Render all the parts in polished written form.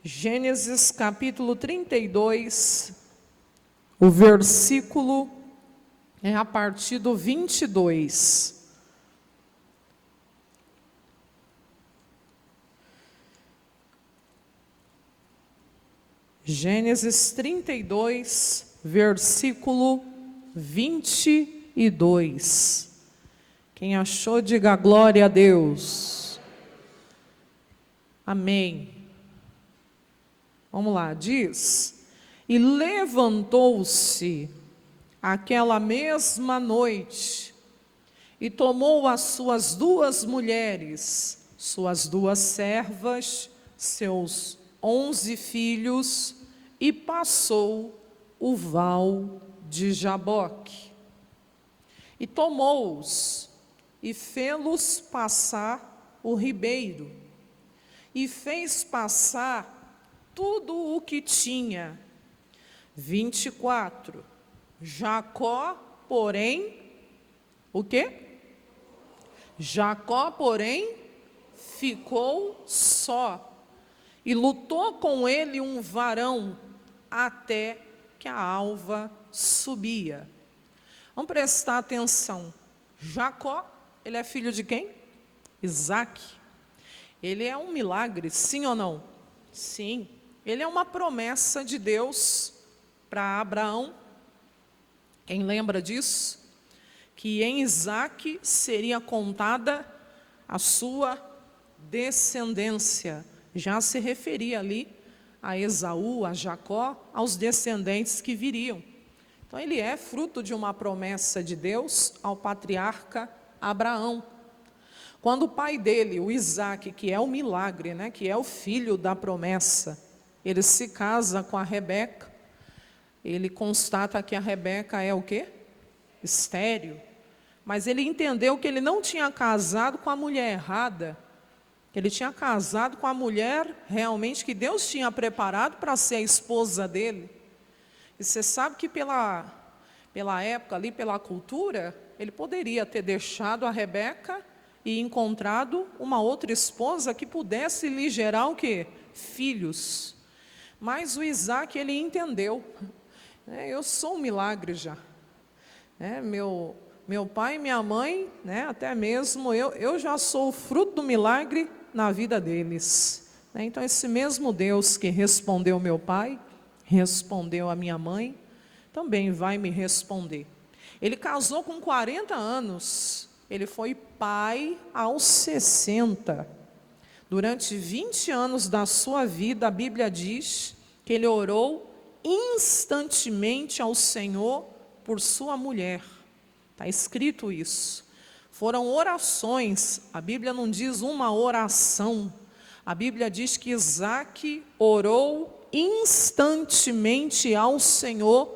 Gênesis capítulo 32, o versículo é a partir do 22. Gênesis 32, versículo 22. Quem achou, diga glória a Deus. Amém. Vamos lá, diz: e levantou-se aquela mesma noite e tomou as suas duas mulheres, suas duas servas, seus 11 filhos, e passou o val de Jaboque. E tomou-os e fê-los passar o ribeiro, e fez passar tudo o que tinha. 24. Jacó, porém, o quê? Jacó, porém, ficou só, e lutou com ele um varão, até que a alva subia. Vamos prestar atenção. Jacó, ele é filho de quem? Isaque. Ele é um milagre, sim ou não? Sim. Ele é uma promessa de Deus para Abraão. Quem lembra disso? Que em Isaque seria contada a sua descendência. Já se referia ali a Esaú, a Jacó, aos descendentes que viriam. Então ele é fruto de uma promessa de Deus ao patriarca Abraão. Quando o pai dele, o Isaque, que é o milagre, né, que é o filho da promessa, ele se casa com a Rebeca, ele constata que a Rebeca é o quê? Estéril. Mas ele entendeu que ele não tinha casado com a mulher errada, ele tinha casado com a mulher realmente que Deus tinha preparado para ser a esposa dele. E você sabe que pela época ali, pela cultura, ele poderia ter deixado a Rebeca e encontrado uma outra esposa que pudesse lhe gerar o quê? Filhos. Mas o Isaque, ele entendeu. Eu sou um milagre já. Meu pai e minha mãe, até mesmo eu já sou o fruto do milagre na vida deles. Então esse mesmo Deus que respondeu meu pai, respondeu a minha mãe, também vai me responder. Ele casou com 40 anos, ele foi pai aos 60. Durante 20 anos da sua vida, a Bíblia diz que ele orou instantemente ao Senhor por sua mulher. Está escrito isso. Foram orações, a Bíblia não diz uma oração. A Bíblia diz que Isaque orou instantemente ao Senhor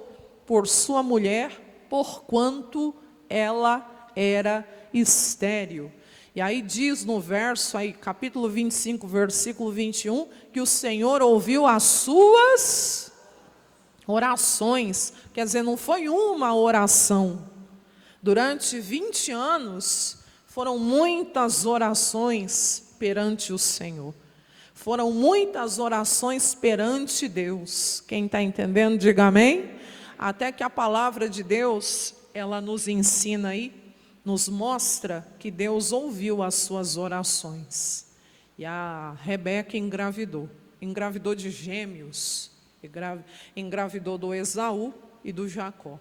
por sua mulher, porquanto ela era estéril. E aí diz no verso, aí, capítulo 25, versículo 21, que o Senhor ouviu as suas orações. Quer dizer, não foi uma oração. Durante 20 anos, foram muitas orações perante o Senhor. Foram muitas orações perante Deus. Quem está entendendo, diga amém. Até que a palavra de Deus, ela nos ensina aí, nos mostra que Deus ouviu as suas orações. E a Rebeca engravidou de gêmeos, engravidou do Esaú e do Jacó.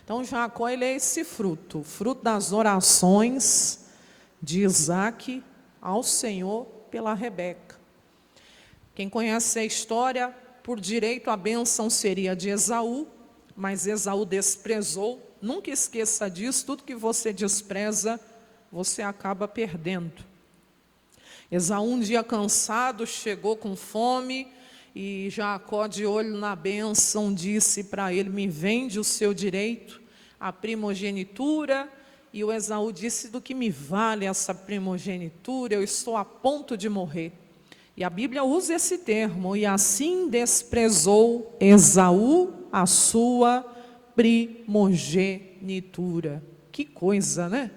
Então Jacó, ele é esse fruto das orações de Isaque ao Senhor pela Rebeca. Quem conhece a história, por direito a bênção seria de Esaú, mas Esaú desprezou. Nunca esqueça disso, tudo que você despreza, você acaba perdendo. Esaú, um dia cansado, chegou com fome, e Jacó, de olho na bênção, disse para ele: me vende o seu direito, a primogenitura. E o Esaú disse: do que me vale essa primogenitura, eu estou a ponto de morrer. E a Bíblia usa esse termo: e assim desprezou Esaú a sua primogenitura. Que coisa, né?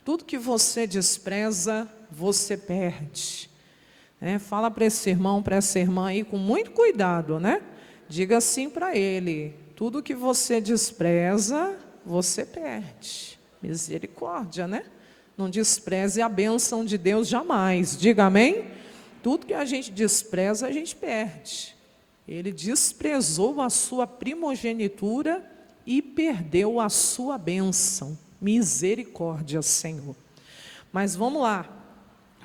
Tudo que você despreza, você perde. Fala para esse irmão, para essa irmã aí com muito cuidado, né? Diga assim para ele: tudo que você despreza, você perde. Misericórdia, né? Não despreze a bênção de Deus jamais. Diga amém? Tudo que a gente despreza, a gente perde. Ele desprezou a sua primogenitura e perdeu a sua bênção. Misericórdia, Senhor. Mas vamos lá.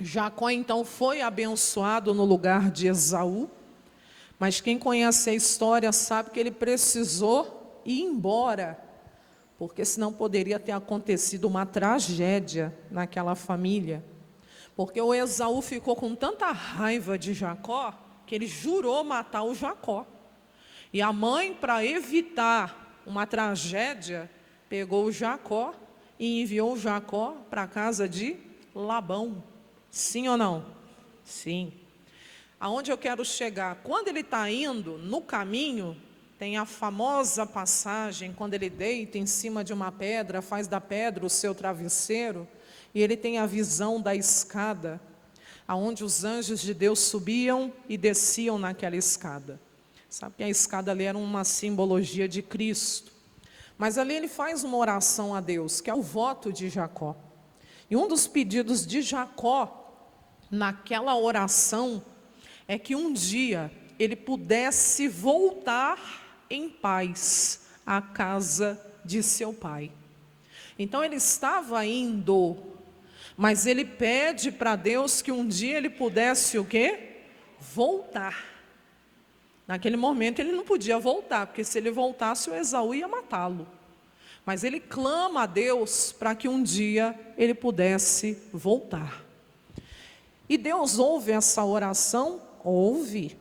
Jacó então foi abençoado no lugar de Esaú, mas quem conhece a história sabe que ele precisou ir embora, porque senão poderia ter acontecido uma tragédia naquela família. Porque o Esaú ficou com tanta raiva de Jacó, que ele jurou matar o Jacó. E a mãe, para evitar uma tragédia, pegou o Jacó e enviou o Jacó para a casa de Labão. Sim ou não? Sim. Aonde eu quero chegar? Quando ele está indo, no caminho, tem a famosa passagem, quando ele deita em cima de uma pedra, faz da pedra o seu travesseiro, e ele tem a visão da escada, aonde os anjos de Deus subiam e desciam naquela escada. Sabe que a escada ali era uma simbologia de Cristo. Mas ali ele faz uma oração a Deus, que é o voto de Jacó. E um dos pedidos de Jacó, naquela oração, é que um dia ele pudesse voltar em paz à casa de seu pai. Então ele estava indo, mas ele pede para Deus que um dia ele pudesse o quê? Voltar. Naquele momento ele não podia voltar, porque se ele voltasse o Esaú ia matá-lo. Mas ele clama a Deus para que um dia ele pudesse voltar. E Deus ouve essa oração? Ouve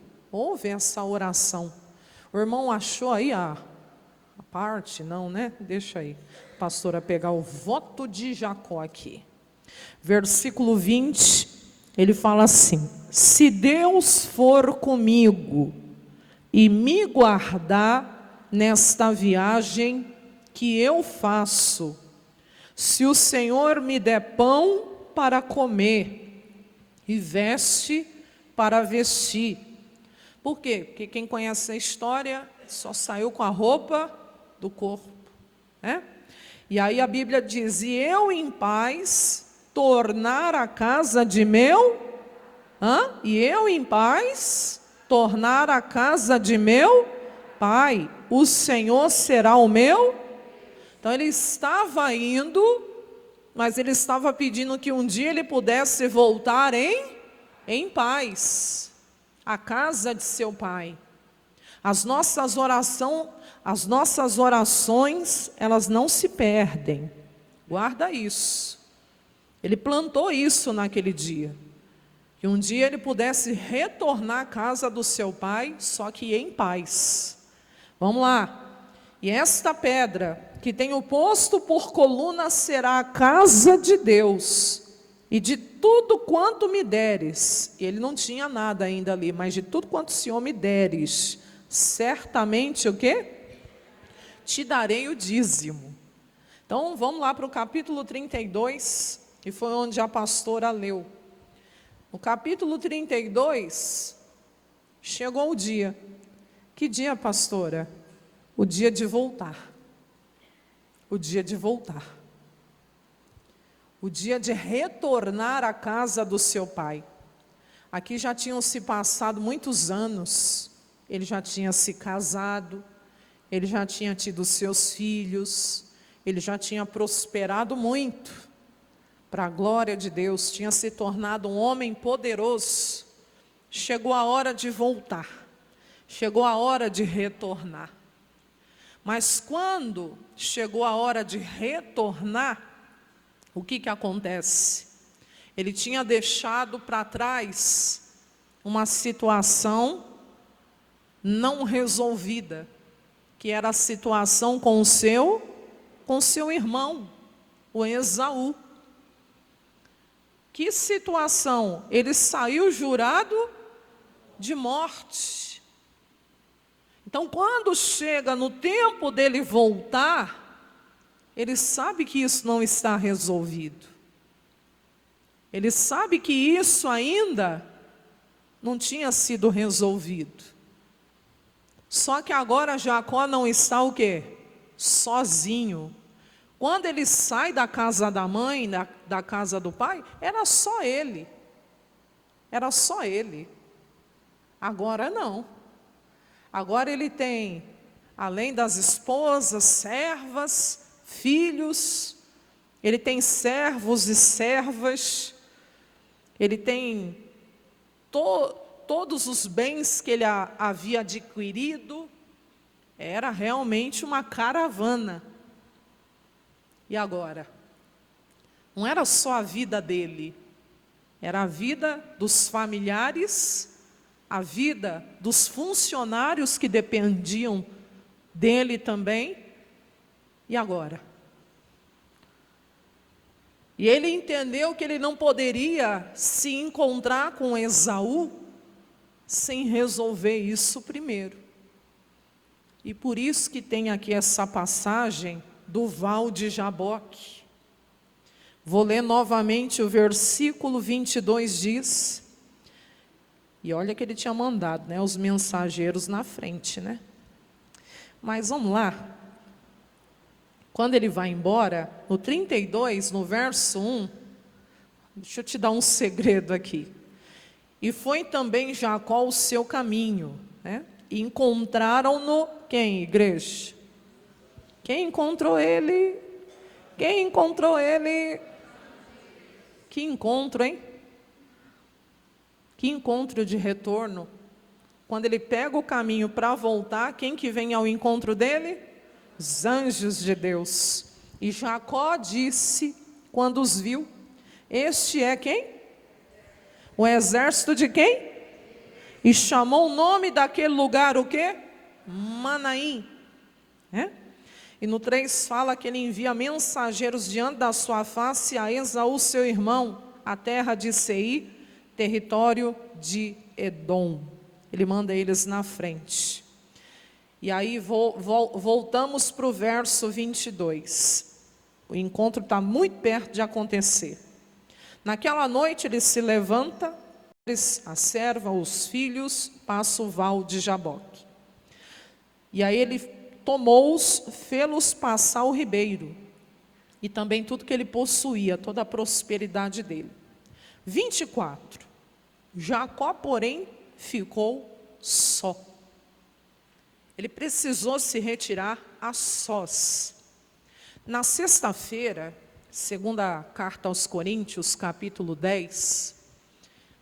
essa oração. O irmão achou aí a parte? Não, né? Deixa aí, pastora, pegar o voto de Jacó aqui. Versículo 20, ele fala assim: se Deus for comigo e me guardar nesta viagem que eu faço, se o Senhor me der pão para comer e veste para vestir. Por quê? Porque quem conhece a história só saiu com a roupa do corpo, né? E aí a Bíblia diz: e eu em paz tornar a casa de meu, e eu em paz tornar a casa de meu pai, o Senhor será o meu. Então ele estava indo, mas ele estava pedindo que um dia ele pudesse voltar em paz à casa de seu pai. As nossas orações, elas não se perdem. Guarda isso. Ele plantou isso naquele dia, que um dia ele pudesse retornar à casa do seu pai, só que em paz. Vamos lá. E esta pedra que tenho posto por coluna será a casa de Deus, e de tudo quanto me deres, ele não tinha nada ainda ali, mas de tudo quanto o Senhor me deres, certamente o quê? Te darei o dízimo. Então vamos lá para o capítulo 32, que foi onde a pastora leu. No capítulo 32, chegou o dia. Que dia, pastora? O dia de voltar. O dia de voltar. O dia de retornar à casa do seu pai. Aqui já tinham se passado muitos anos. Ele já tinha se casado, ele já tinha tido seus filhos, ele já tinha prosperado muito para a glória de Deus, tinha se tornado um homem poderoso. Chegou a hora de voltar, chegou a hora de retornar. Mas quando chegou a hora de retornar, o que acontece? Ele tinha deixado para trás uma situação não resolvida, que era a situação com o seu irmão, o Esaú. Que situação? Ele saiu jurado de morte. Então, quando chega no tempo dele voltar, ele sabe que isso não está resolvido. Ele sabe que isso ainda não tinha sido resolvido. Só que agora Jacó não está o quê? Sozinho. Quando ele sai da casa da mãe, da casa do pai, era só ele. Era só ele. Agora não. Agora ele tem, além das esposas, servas, filhos, ele tem servos e servas, ele tem todos os bens que ele havia adquirido. Era realmente uma caravana. E agora? Não era só a vida dele, era a vida dos familiares, a vida dos funcionários que dependiam dele também. E agora? E ele entendeu que ele não poderia se encontrar com Esaú sem resolver isso primeiro. E por isso que tem aqui essa passagem do Val de Jaboque. Vou ler novamente o versículo 22, diz, e olha que ele tinha mandado, né, os mensageiros na frente, né? Mas vamos lá. Quando ele vai embora, no 32, no verso 1, deixa eu te dar um segredo aqui. E foi também Jacó o seu caminho, né? E encontraram-no quem, igreja? Quem encontrou ele? Quem encontrou ele? Que encontro, hein? Que encontro de retorno. Quando ele pega o caminho para voltar, quem que vem ao encontro dele? Os anjos de Deus. E Jacó disse, quando os viu, este é quem? O exército de quem? E chamou o nome daquele lugar o quê? Manaim. E no 3 fala que ele envia mensageiros diante da sua face a Esaú, seu irmão, a terra de Seir, território de Edom. Ele manda eles na frente. E aí voltamos para o verso 22. O encontro está muito perto de acontecer. Naquela noite ele se levanta, a serva, os filhos, passa o val de Jaboque. E aí ele tomou-os, fê-los passar o ribeiro, e também tudo que ele possuía, toda a prosperidade dele. 24. Jacó, porém, ficou só. Ele precisou se retirar a sós. Na sexta-feira, segunda carta aos Coríntios, capítulo 10,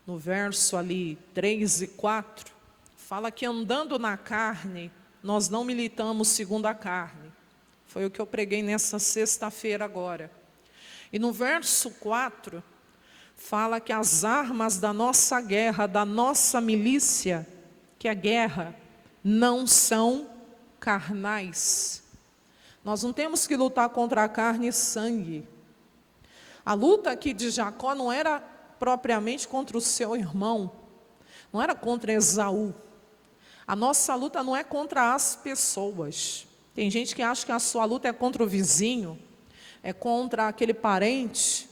no verso ali 3 e 4, fala que andando na carne, nós não militamos segundo a carne. Foi o que eu preguei nessa sexta-feira agora. E no verso 4, fala que as armas da nossa guerra, da nossa milícia, que é guerra, não são carnais. Nós não temos que lutar contra a carne e sangue. A luta aqui de Jacó não era propriamente contra o seu irmão, não era contra Esaú. A nossa luta não é contra as pessoas. Tem gente que acha que a sua luta é contra o vizinho, é contra aquele parente,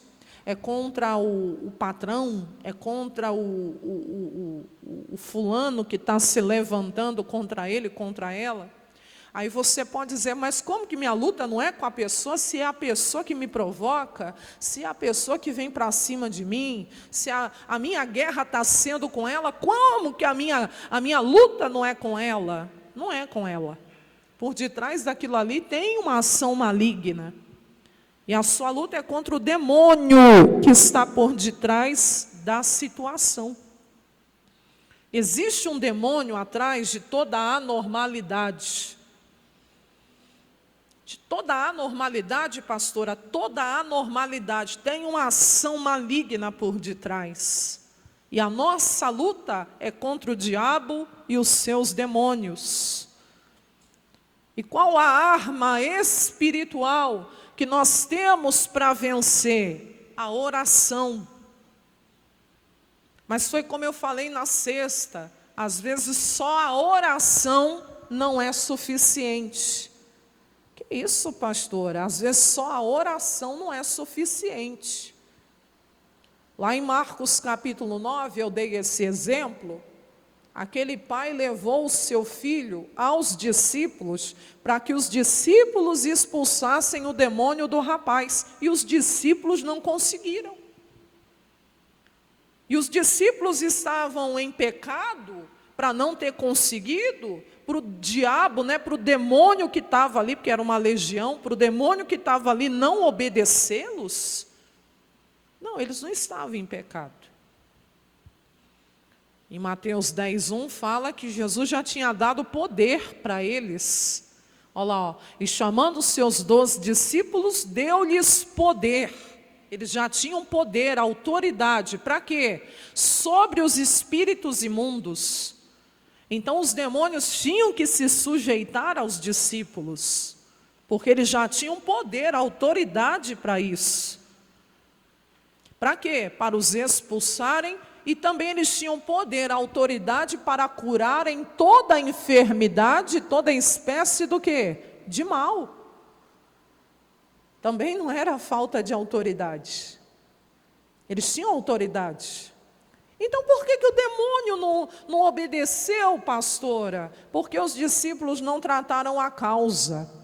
é contra o patrão, é contra o fulano que está se levantando contra ele, contra ela. Aí você pode dizer, mas como que minha luta não é com a pessoa, se é a pessoa que me provoca, se é a pessoa que vem para cima de mim, se a minha guerra está sendo com ela, como que a minha luta não é com ela? Não é com ela. Por detrás daquilo ali tem uma ação maligna. E a sua luta é contra o demônio que está por detrás da situação. Existe um demônio atrás de toda a anormalidade. De toda a anormalidade, pastora, toda a anormalidade tem uma ação maligna por detrás. E a nossa luta é contra o diabo e os seus demônios. E qual a arma espiritual que nós temos para vencer? A oração. Mas foi como eu falei na sexta, às vezes só a oração não é suficiente. Que isso, pastora? Às vezes só a oração não é suficiente. Lá em Marcos capítulo 9, eu dei esse exemplo. Aquele pai levou o seu filho aos discípulos para que os discípulos expulsassem o demônio do rapaz. E os discípulos não conseguiram. E os discípulos estavam em pecado para não ter conseguido, para o diabo, para o demônio que estava ali, porque era uma legião, para o demônio que estava ali não obedecê-los. Não, eles não estavam em pecado. Em Mateus 10:1 fala que Jesus já tinha dado poder para eles. Olha lá, e chamando os seus 12 discípulos, deu-lhes poder. Eles já tinham poder, autoridade, para quê? Sobre os espíritos imundos. Então os demônios tinham que se sujeitar aos discípulos, porque eles já tinham poder, autoridade para isso. Para quê? Para os expulsarem, e também eles tinham poder, autoridade para curarem toda a enfermidade, toda espécie do quê? De mal. Também não era falta de autoridade. Eles tinham autoridade. Então por que o demônio não obedeceu, pastora? Porque os discípulos não trataram a causa.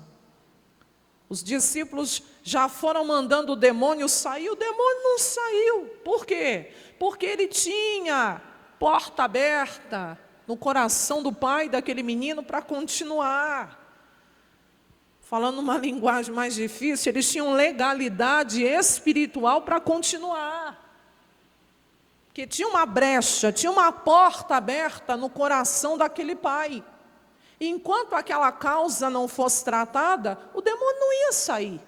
Os discípulos já foram mandando o demônio sair, o demônio não saiu. Por quê? Porque ele tinha porta aberta no coração do pai daquele menino para continuar. Falando uma linguagem mais difícil, eles tinham legalidade espiritual para continuar. Porque tinha uma brecha, tinha uma porta aberta no coração daquele pai. E enquanto aquela causa não fosse tratada, o demônio não ia sair.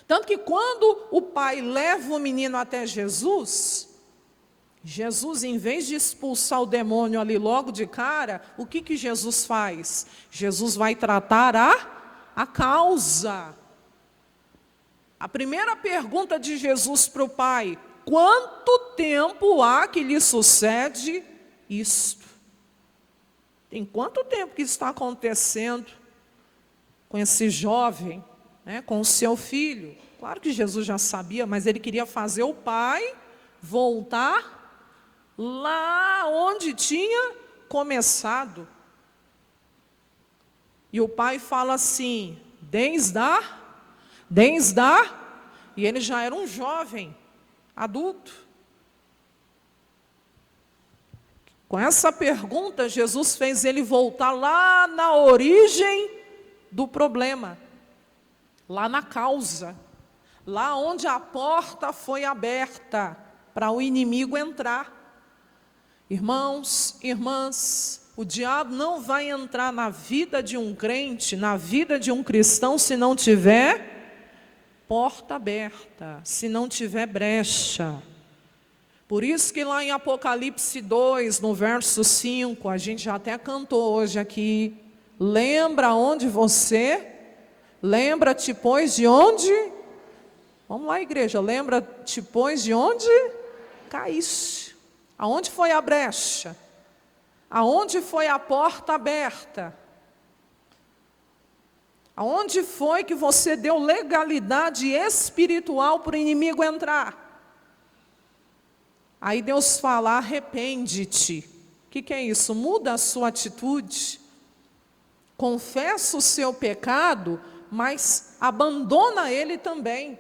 Tanto que quando o pai leva o menino até Jesus, Jesus, em vez de expulsar o demônio ali logo de cara, o que Jesus faz? Jesus vai tratar a causa. A primeira pergunta de Jesus para o pai: quanto tempo há que lhe sucede isto? Tem quanto tempo que isso está acontecendo com esse jovem, com o seu filho? Claro que Jesus já sabia, mas ele queria fazer o pai voltar lá onde tinha começado. E o pai fala assim, e ele já era um jovem, adulto. Com essa pergunta, Jesus fez ele voltar lá na origem do problema, lá na causa, lá onde a porta foi aberta para o inimigo entrar. Irmãos, irmãs, o diabo não vai entrar na vida de um crente, na vida de um cristão, se não tiver porta aberta, se não tiver brecha. Por isso que lá em Apocalipse 2, no verso 5, a gente já até cantou hoje aqui, lembra onde você, lembra-te pois de onde, vamos lá igreja, lembra-te pois de onde caíste, aonde foi a brecha, aonde foi a porta aberta, aonde foi que você deu legalidade espiritual para o inimigo entrar. Aí Deus fala, arrepende-te. O que é isso? Muda a sua atitude. Confessa o seu pecado, mas abandona ele também.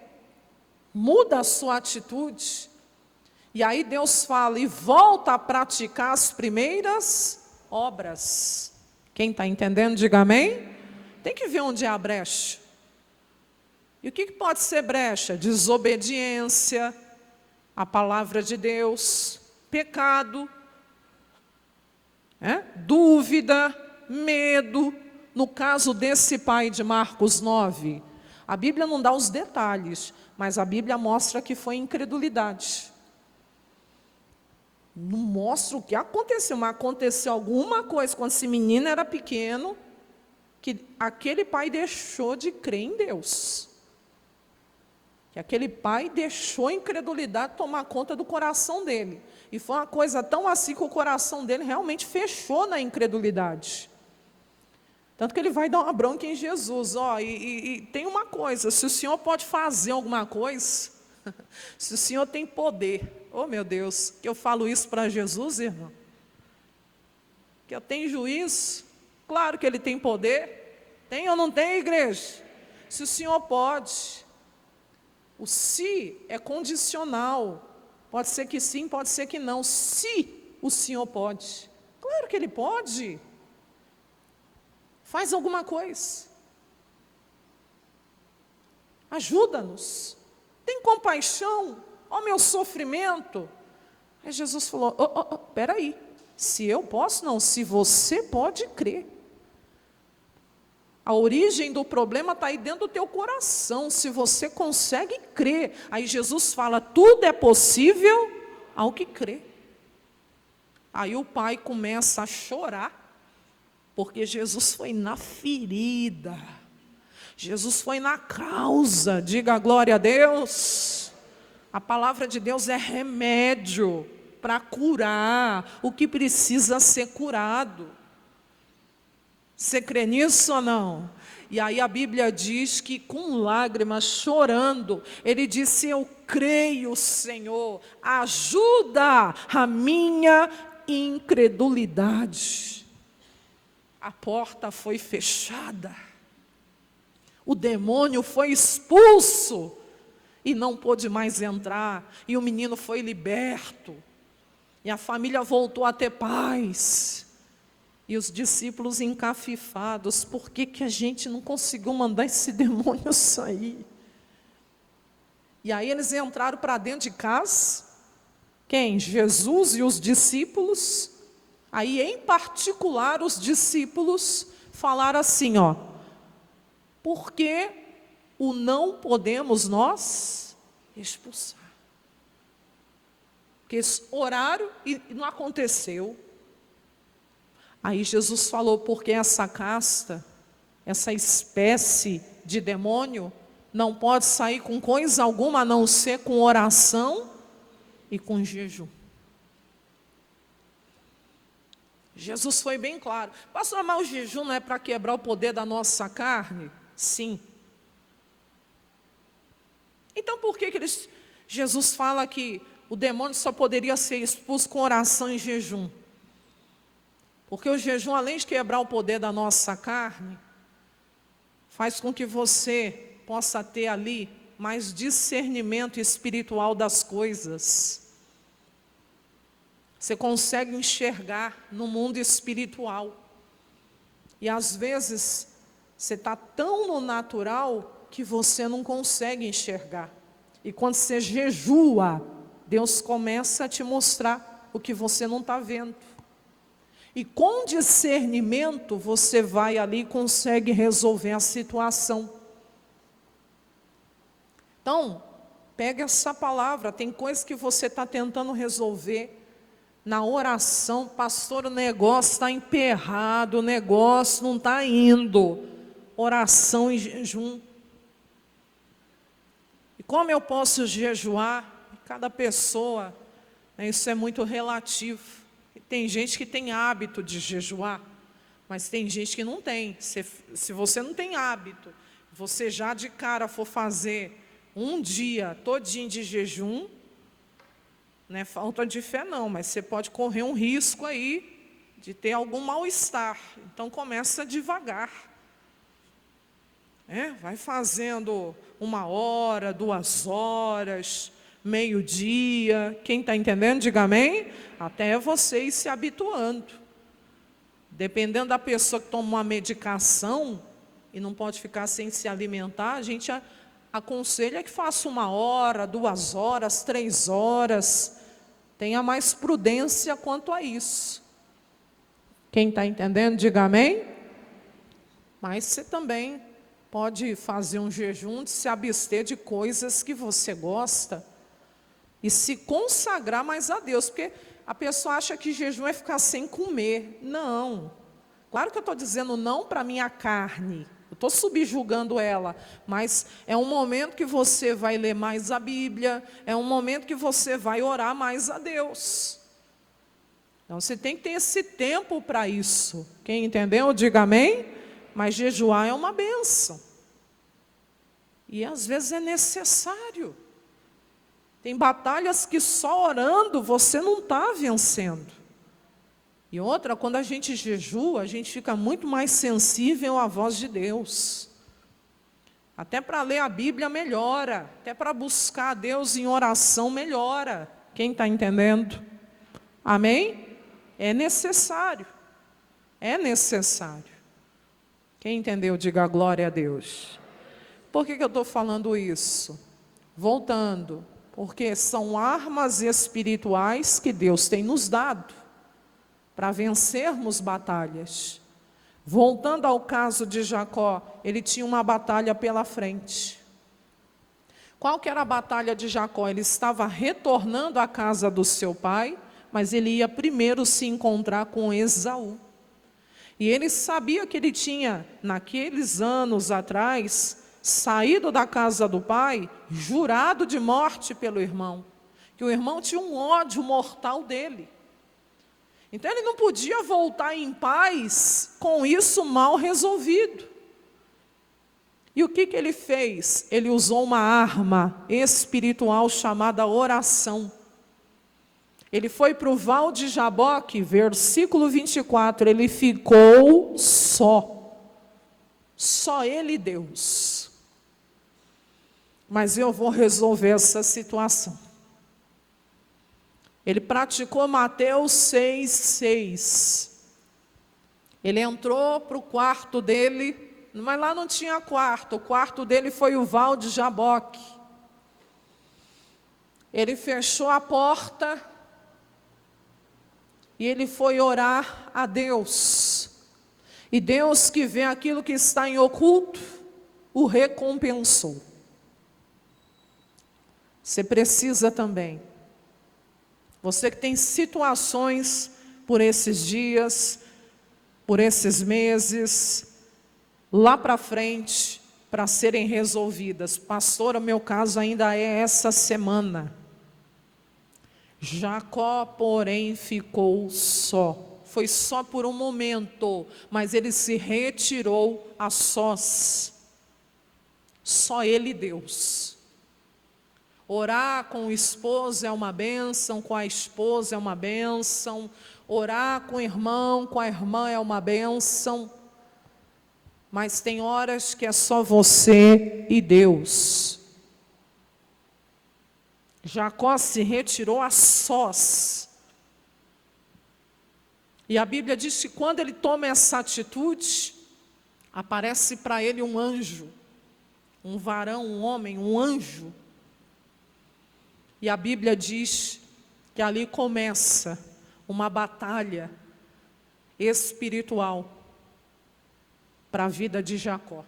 Muda a sua atitude. E aí Deus fala, e volta a praticar as primeiras obras. Quem está entendendo, diga amém. Tem que ver onde é a brecha. E o que pode ser brecha? Desobediência a palavra de Deus, pecado, dúvida, medo. No caso desse pai de Marcos 9, a Bíblia não dá os detalhes, mas a Bíblia mostra que foi incredulidade. Não mostra o que aconteceu, mas aconteceu alguma coisa quando esse menino era pequeno, que aquele pai deixou de crer em Deus. Que aquele pai deixou a incredulidade tomar conta do coração dele. E foi uma coisa tão assim que o coração dele realmente fechou na incredulidade. Tanto que ele vai dar uma bronca em Jesus. E tem uma coisa, se o Senhor pode fazer alguma coisa, Se o Senhor tem poder, oh meu Deus, que eu falo isso para Jesus, irmão, que eu tenho juízo, claro que Ele tem poder, tem ou não tem, igreja? Se o Senhor pode, o se é condicional, pode ser que sim, pode ser que não, se o Senhor pode, claro que Ele pode, faz alguma coisa, ajuda-nos, tem compaixão, ó meu sofrimento. Aí Jesus falou, peraí, se eu posso, não, se você pode crer. A origem do problema está aí dentro do teu coração, se você consegue crer. Aí Jesus fala, tudo é possível ao que crê. Aí o pai começa a chorar, porque Jesus foi na ferida, Jesus foi na causa, diga glória a Deus. A palavra de Deus é remédio para curar o que precisa ser curado. Você crê nisso ou não? E aí a Bíblia diz que com lágrimas, chorando, ele disse, eu creio, Senhor, ajuda a minha incredulidade. A porta foi fechada, o demônio foi expulso e não pôde mais entrar, e o menino foi liberto, e a família voltou a ter paz. E os discípulos encafifados, por que a gente não conseguiu mandar esse demônio sair? E aí eles entraram para dentro de casa, quem? Jesus e os discípulos. Aí em particular os discípulos falaram assim, por que o não podemos nós expulsar? Porque eles oraram e não aconteceu. Aí Jesus falou, porque essa casta, essa espécie de demônio, não pode sair com coisa alguma, a não ser com oração e com jejum. Jesus foi bem claro. Pastor, mas o jejum não é para quebrar o poder da nossa carne? Sim. Então por que Jesus fala que o demônio só poderia ser expulso com oração e jejum? Porque o jejum, além de quebrar o poder da nossa carne, faz com que você possa ter ali mais discernimento espiritual das coisas. Você consegue enxergar no mundo espiritual. E às vezes, você está tão no natural que você não consegue enxergar. E quando você jejua, Deus começa a te mostrar o que você não está vendo. E com discernimento, você vai ali e consegue resolver a situação. Então, pega essa palavra, tem coisas que você está tentando resolver na oração, pastor, o negócio está emperrado, o negócio não está indo. Oração e jejum. E como eu posso jejuar? Cada pessoa, isso é muito relativo. Tem gente que tem hábito de jejuar, mas tem gente que não tem. Se você não tem hábito, você já de cara for fazer um dia todinho de jejum, não é falta de fé não, mas você pode correr um risco aí de ter algum mal-estar. Então começa devagar. Vai fazendo 1 hora, 2 horas, meio-dia. Quem está entendendo, diga amém. Até você ir se habituando. Dependendo da pessoa que toma uma medicação e não pode ficar sem se alimentar, a gente aconselha que faça 1 hora, 2 horas, 3 horas. Tenha mais prudência quanto a isso. Quem está entendendo, diga amém. Mas você também pode fazer um jejum de se abster de coisas que você gosta e se consagrar mais a Deus, porque a pessoa acha que jejum é ficar sem comer. Não. Claro que eu estou dizendo não para a minha carne. Eu estou subjugando ela. Mas é um momento que você vai ler mais a Bíblia. É um momento que você vai orar mais a Deus. Então você tem que ter esse tempo para isso. Quem entendeu, diga amém. Mas jejuar é uma bênção. E às vezes é necessário. Tem batalhas que só orando você não está vencendo. E outra, quando a gente jejua, a gente fica muito mais sensível à voz de Deus. Até para ler a Bíblia melhora, até para buscar a Deus em oração melhora. Quem está entendendo? Amém? É necessário. É necessário. Quem entendeu, diga glória a Deus. Por que eu estou falando isso? Voltando, porque são armas espirituais que Deus tem nos dado para vencermos batalhas. Voltando ao caso de Jacó, ele tinha uma batalha pela frente. Qual que era a batalha de Jacó? Ele estava retornando à casa do seu pai, mas ele ia primeiro se encontrar com Esaú. E ele sabia que ele tinha, naqueles anos atrás, saído da casa do pai, jurado de morte pelo irmão. Que o irmão tinha um ódio mortal dele. Então ele não podia voltar em paz com isso mal resolvido. E o que ele fez? Ele usou uma arma espiritual chamada oração. Ele foi para o Val de Jaboque, versículo 24, ele ficou só. Só ele e Deus. Mas eu vou resolver essa situação. Ele praticou Mateus 6,6. Ele entrou para o quarto dele, mas lá não tinha quarto. O quarto dele foi o Val de Jaboque. Ele fechou a porta e ele foi orar a Deus. E Deus, que vê aquilo que está em oculto, o recompensou. Você precisa também. Você que tem situações por esses dias, por esses meses, lá para frente, para serem resolvidas. Pastor, o meu caso ainda é essa semana. Jacó, porém, ficou só. Foi só por um momento, mas ele se retirou a sós. Só ele e Deus. Orar com o esposo é uma bênção, com a esposa é uma bênção. Orar com o irmão, com a irmã é uma bênção. Mas tem horas que é só você e Deus. Jacó se retirou a sós. E a Bíblia diz que quando ele toma essa atitude, aparece para ele um anjo. Um varão, um homem, um anjo. E a Bíblia diz que ali começa uma batalha espiritual para a vida de Jacó.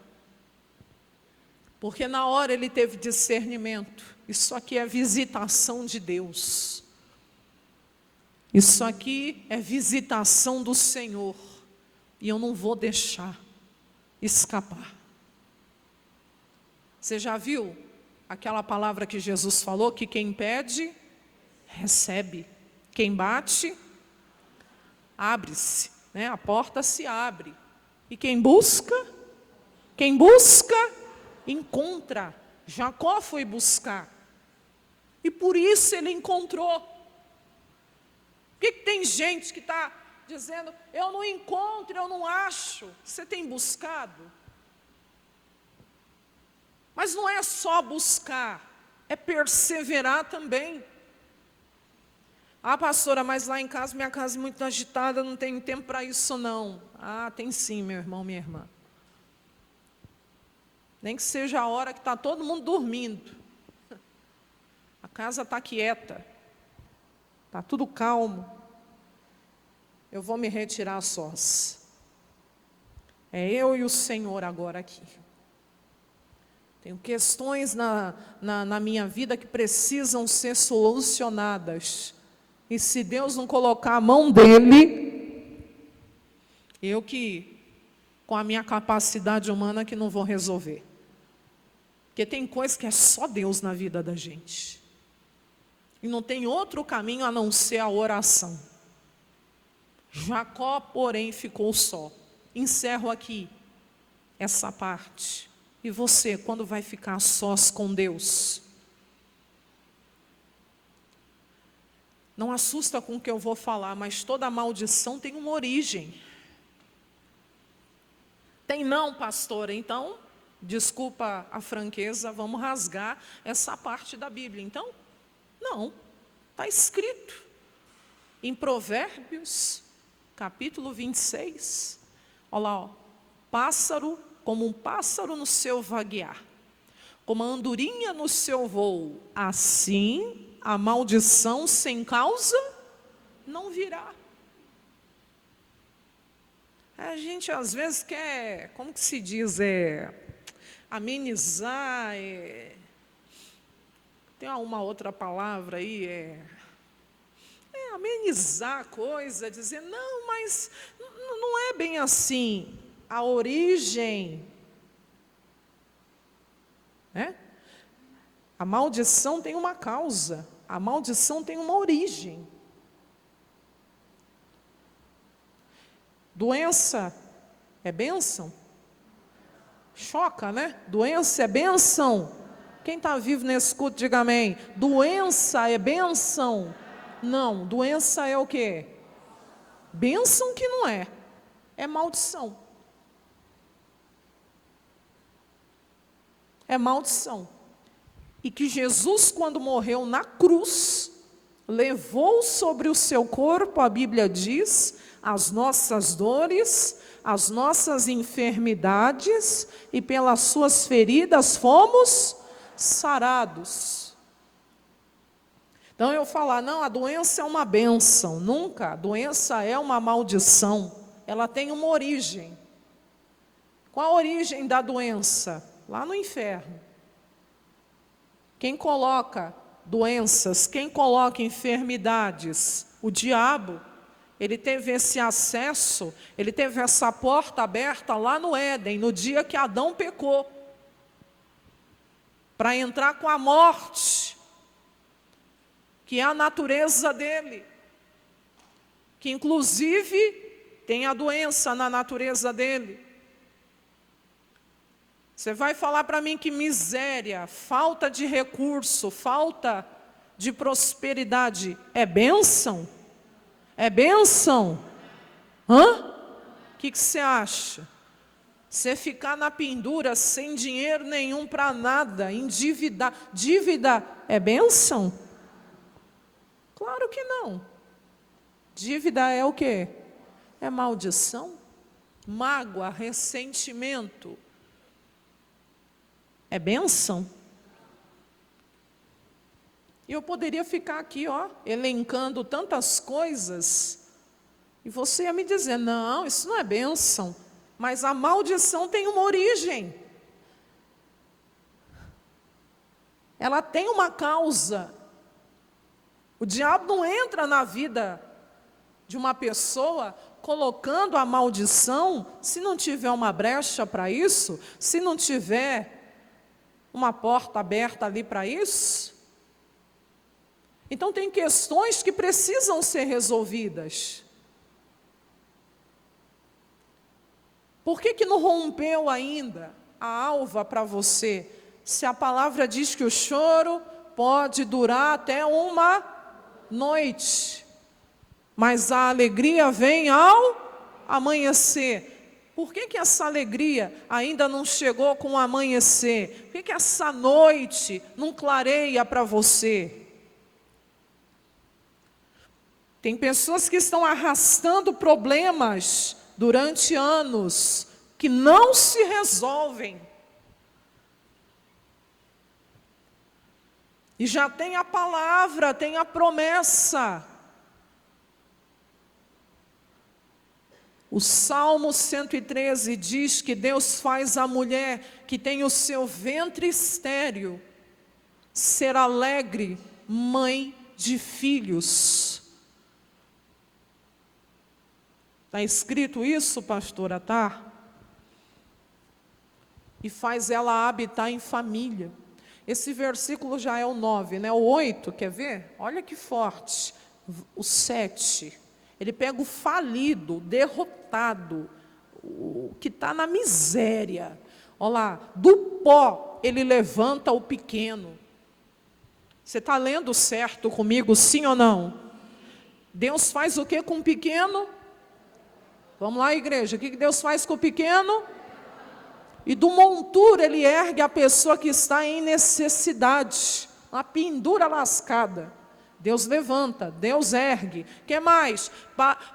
Porque na hora ele teve discernimento. Isso aqui é visitação de Deus. Isso aqui é visitação do Senhor. E eu não vou deixar escapar. Você já viu aquela palavra que Jesus falou, que quem pede, recebe. Quem bate, abre-se, né? A porta se abre. E quem busca, encontra. Jacó foi buscar. E por isso ele encontrou. Por que tem gente que está dizendo, eu não encontro, eu não acho? Você tem buscado? Mas não é só buscar, é perseverar também. Ah, pastora, mas lá em casa, minha casa é muito agitada, não tenho tempo para isso não. Ah, tem sim, meu irmão, minha irmã. Nem que seja a hora que está todo mundo dormindo. A casa está quieta, está tudo calmo. Eu vou me retirar a sós. É eu e o Senhor agora aqui. Tenho questões na minha vida que precisam ser solucionadas. E se Deus não colocar a mão dele, eu que, com a minha capacidade humana, que não vou resolver. Porque tem coisas que é só Deus na vida da gente. E não tem outro caminho a não ser a oração. Jacó, porém, ficou só. Encerro aqui essa parte. E você, quando vai ficar sós com Deus? Não assusta com o que eu vou falar, mas toda maldição tem uma origem. Tem não, pastora? Então, desculpa a franqueza, vamos rasgar essa parte da Bíblia. Então, não, está escrito em Provérbios, capítulo 26. Olha lá, ó, pássaro, como um pássaro no seu vaguear, como a andorinha no seu voo, assim a maldição sem causa não virá. A gente às vezes quer, como que se diz, amenizar, tem uma outra palavra aí, amenizar a coisa, dizer, não, mas não é bem assim. A origem, né? A maldição tem uma causa, a maldição tem uma origem. Doença é bênção? Choca, né? Doença é bênção? Quem está vivo nesse culto, diga amém. Doença é bênção? Não, doença é o quê? Bênção que não é, é maldição. É maldição. E que Jesus, quando morreu na cruz, levou sobre o seu corpo, a Bíblia diz, as nossas dores, as nossas enfermidades, e pelas suas feridas fomos sarados. Então eu falar, não, a doença é uma bênção. Nunca, a doença é uma maldição. Ela tem uma origem. Qual a origem da doença? Lá no inferno. Quem coloca doenças, quem coloca enfermidades? O diabo. Ele teve esse acesso, ele teve essa porta aberta lá no Éden, no dia que Adão pecou, para entrar com a morte, que é a natureza dele, que inclusive tem a doença na natureza dele. Você vai falar para mim que miséria, falta de recurso, falta de prosperidade é bênção? É bênção? Hã? O que você acha? Você ficar na pendura sem dinheiro nenhum para nada, endividar, dívida é bênção? Claro que não. Dívida é o quê? É maldição, mágoa, ressentimento. É bênção? E eu poderia ficar aqui, elencando tantas coisas, e você ia me dizer, não, isso não é bênção, mas a maldição tem uma origem. Ela tem uma causa. O diabo não entra na vida de uma pessoa colocando a maldição, se não tiver uma brecha para isso, se não tiver uma porta aberta ali para isso. Então tem questões que precisam ser resolvidas. Por que não rompeu ainda a alva para você? Se a palavra diz que o choro pode durar até uma noite, mas a alegria vem ao amanhecer. Por que essa alegria ainda não chegou com o amanhecer? Por que essa noite não clareia para você? Tem pessoas que estão arrastando problemas durante anos, que não se resolvem. E já tem a palavra, tem a promessa. O Salmo 113 diz que Deus faz a mulher que tem o seu ventre estéril ser alegre, mãe de filhos. Está escrito isso, pastora, tá? E faz ela habitar em família. Esse versículo já é o 9, né? O 8, quer ver? Olha que forte. O 7. Ele pega o falido, o derrotado, o que está na miséria. Olha lá, do pó ele levanta o pequeno. Você está lendo certo comigo, sim ou não? Deus faz o que com o pequeno? Vamos lá, igreja, o que Deus faz com o pequeno? E do monturo ele ergue a pessoa que está em necessidade, uma pendura lascada. Deus levanta, Deus ergue. O que mais?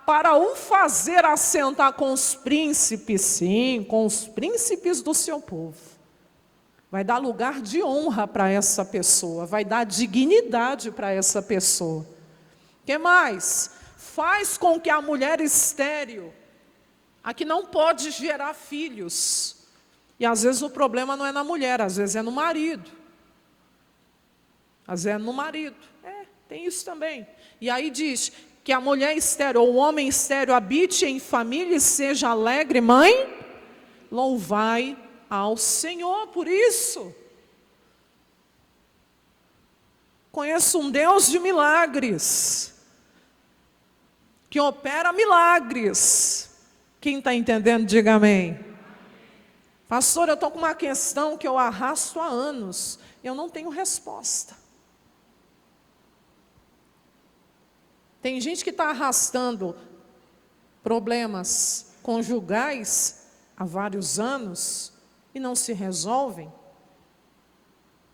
Para o fazer assentar com os príncipes, sim, com os príncipes do seu povo. Vai dar lugar de honra para essa pessoa, vai dar dignidade para essa pessoa. O que mais? Faz com que a mulher estéril, a que não pode gerar filhos, e às vezes o problema não é na mulher, às vezes é no marido. Às vezes é no marido. Tem isso também. E aí diz que a mulher estéril, ou o homem estéril, habite em família e seja alegre, mãe, louvai ao Senhor por isso. Conheço um Deus de milagres, que opera milagres. Quem está entendendo, diga amém. Pastor, eu estou com uma questão que eu arrasto há anos, eu não tenho resposta. Tem gente que está arrastando problemas conjugais há vários anos e não se resolvem.